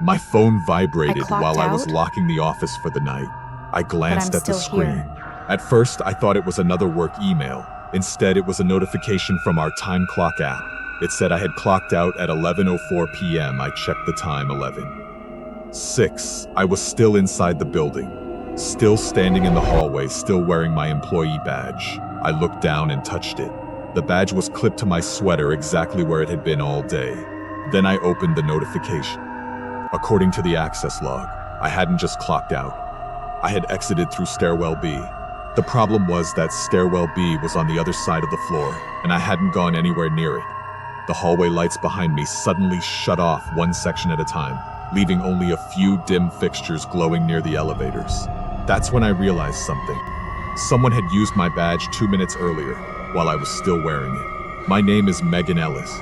My phone I vibrated clocked while I was out, locking the office for the night. I glanced I'm at the still screen. here. At first, I thought it was another work email. Instead, it was a notification from our time clock app. It said I had clocked out at 11:04 p.m. I checked the time, 11:06. I was still inside the building, still standing in the hallway, still wearing my employee badge. I looked down and touched it. The badge was clipped to my sweater exactly where it had been all day. Then I opened the notification. According to the access log, I hadn't just clocked out. I had exited through stairwell B. The problem was that stairwell B was on the other side of the floor, and I hadn't gone anywhere near it. The hallway lights behind me suddenly shut off one section at a time, leaving only a few dim fixtures glowing near the elevators. That's when I realized something. Someone had used my badge 2 minutes earlier, while I was still wearing it. My name is Megan Ellis.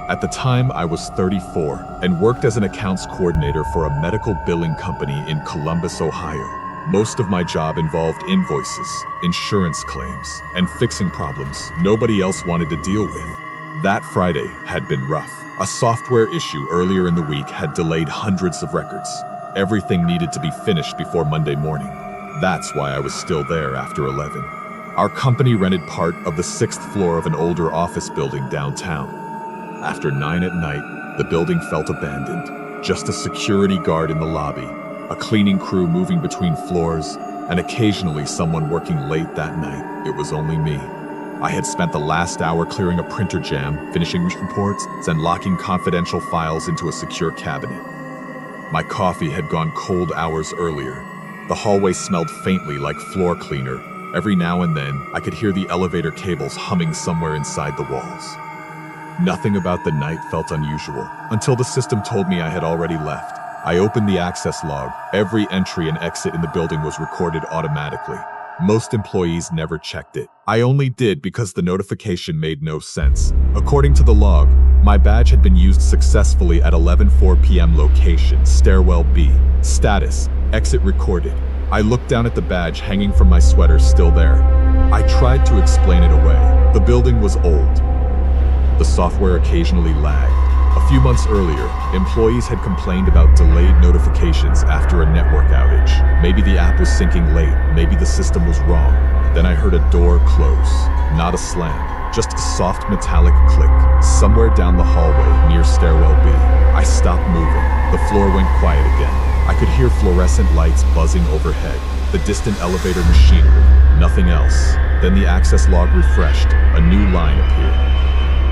At the time, I was 34 and worked as an accounts coordinator for a medical billing company in Columbus, Ohio. Most of my job involved invoices, insurance claims, and fixing problems nobody else wanted to deal with. That Friday had been rough. A software issue earlier in the week had delayed hundreds of records. Everything needed to be finished before Monday morning. That's why I was still there after 11. Our company rented part of the 6th floor of an older office building downtown. After 9 at night, the building felt abandoned. Just a security guard in the lobby, a cleaning crew moving between floors, and occasionally someone working late that night. It was only me. I had spent the last hour clearing a printer jam, finishing reports, and locking confidential files into a secure cabinet. My coffee had gone cold hours earlier. The hallway smelled faintly like floor cleaner. Every now and then, I could hear the elevator cables humming somewhere inside the walls. Nothing about the night felt unusual, until the system told me I had already left. I opened the access log. Every entry and exit in the building was recorded automatically. Most employees never checked it. I only did because the notification made no sense. According to the log, my badge had been used successfully at 11:04 p.m. location, stairwell B. Status, exit recorded. I looked down at the badge hanging from my sweater, still there. I tried to explain it away. The building was old. The software occasionally lagged. A few months earlier, employees had complained about delayed notifications after a network outage. Maybe the app was syncing late, maybe the system was wrong. Then I heard a door close. Not a slam, just a soft metallic click. Somewhere down the hallway, near stairwell B. I stopped moving. The floor went quiet again. I could hear fluorescent lights buzzing overhead, the distant elevator machinery, nothing else. Then the access log refreshed. A new line appeared.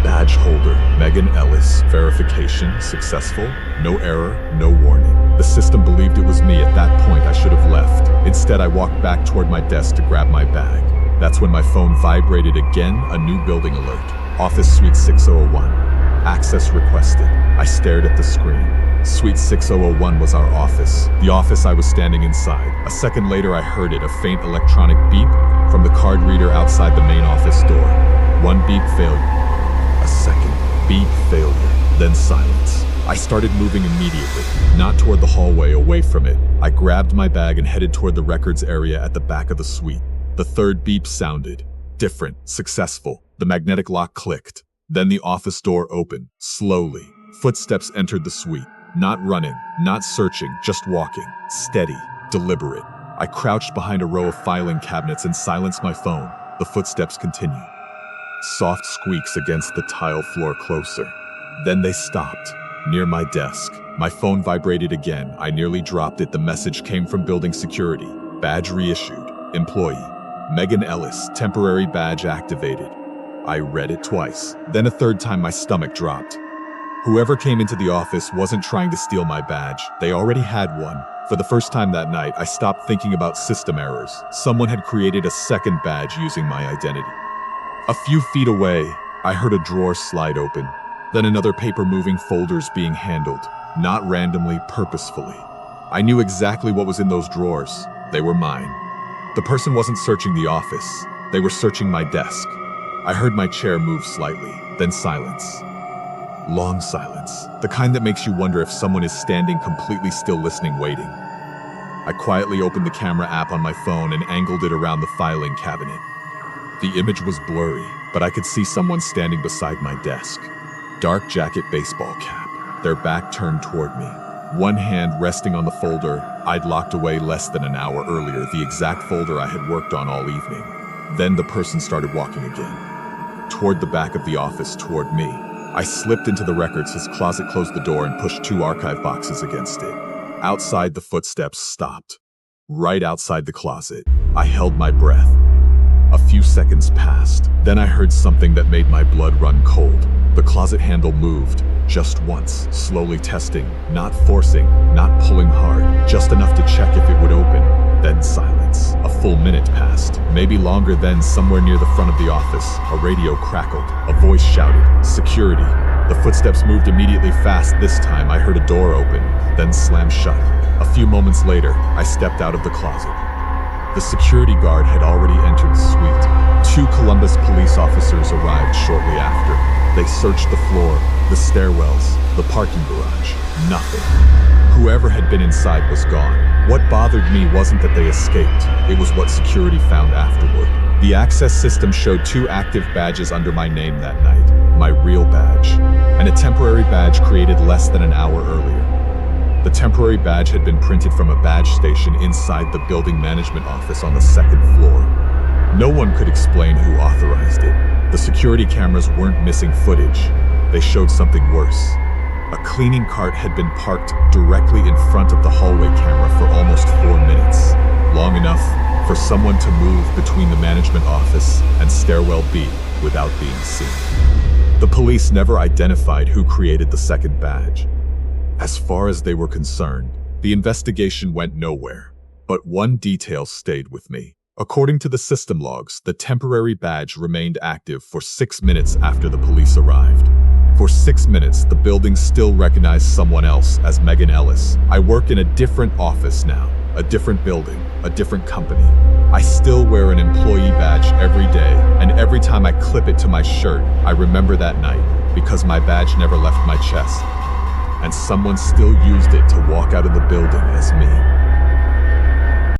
Badge holder, Megan Ellis, verification, successful, no error, no warning. The system believed it was me. At that point, I should have left. Instead, I walked back toward my desk to grab my bag. That's when my phone vibrated again, a new building alert. Office Suite 6001. Access requested. I stared at the screen. Suite 6001 was our office, the office I was standing inside. A second later, I heard it, a faint electronic beep from the card reader outside the main office door. One beep failure. A second beep failure, then silence. I started moving immediately, not toward the hallway, away from it. I grabbed my bag and headed toward the records area at the back of the suite. The third beep sounded. Different, successful. The magnetic lock clicked. Then the office door opened, slowly. Footsteps entered the suite. Not running, not searching, just walking. Steady, deliberate. I crouched behind a row of filing cabinets and silenced my phone. The footsteps continued. Soft squeaks against the tile floor closer. Then they stopped, near my desk. My phone vibrated again. I nearly dropped it. The message came from building security. Badge reissued. Employee. Megan Ellis, temporary badge activated. I read it twice. Then a third time my stomach dropped. Whoever came into the office wasn't trying to steal my badge. They already had one. For the first time that night, I stopped thinking about system errors. Someone had created a second badge using my identity. A few feet away, I heard a drawer slide open, then another paper moving, folders being handled, not randomly, purposefully. I knew exactly what was in those drawers. They were mine. The person wasn't searching the office. They were searching my desk. I heard my chair move slightly, then silence. Long silence, the kind that makes you wonder if someone is standing completely still, listening, waiting. I quietly opened the camera app on my phone and angled it around the filing cabinet. The image was blurry, but I could see someone standing beside my desk. Dark jacket, baseball cap, their back turned toward me. one hand resting on the folder I'd locked away less than an hour earlier, the exact folder I had worked on all evening. Then the person started walking again, toward the back of the office, toward me. I slipped into the records, his closet, closed the door, and pushed 2 archive boxes against it. Outside, the footsteps stopped. Right outside the closet. I held my breath. A few seconds passed. Then I heard something that made my blood run cold. The closet handle moved, just once, slowly testing, not forcing, not pulling hard, just enough to check if it would open. Then silence. A full minute passed, maybe longer. Then, somewhere near the front of the office, a radio crackled. A voice shouted, "Security." The footsteps moved immediately, fast. This time, I heard a door open, then slam shut. A few moments later, I stepped out of the closet. The security guard had already entered the suite. 2 Columbus police officers arrived shortly after. They searched the floor, the stairwells, the parking garage. Nothing. Whoever had been inside was gone. What bothered me wasn't that they escaped. It was what security found afterward. The access system showed 2 active badges under my name that night. My real badge, and a temporary badge created less than an hour earlier. The temporary badge had been printed from a badge station inside the building management office on the 2nd floor. No one could explain who authorized it. The security cameras weren't missing footage. They showed something worse. A cleaning cart had been parked directly in front of the hallway camera for almost 4 minutes. Long enough for someone to move between the management office and stairwell B without being seen. The police never identified who created the 2nd badge. As far as they were concerned, the investigation went nowhere. But one detail stayed with me. According to the system logs, the temporary badge remained active for 6 minutes after the police arrived. For 6 minutes, the building still recognized someone else as Megan Ellis. I work in a different office now, a different building, a different company. I still wear an employee badge every day, and every time I clip it to my shirt, I remember that night, because my badge never left my chest. And someone still used it to walk out of the building as me.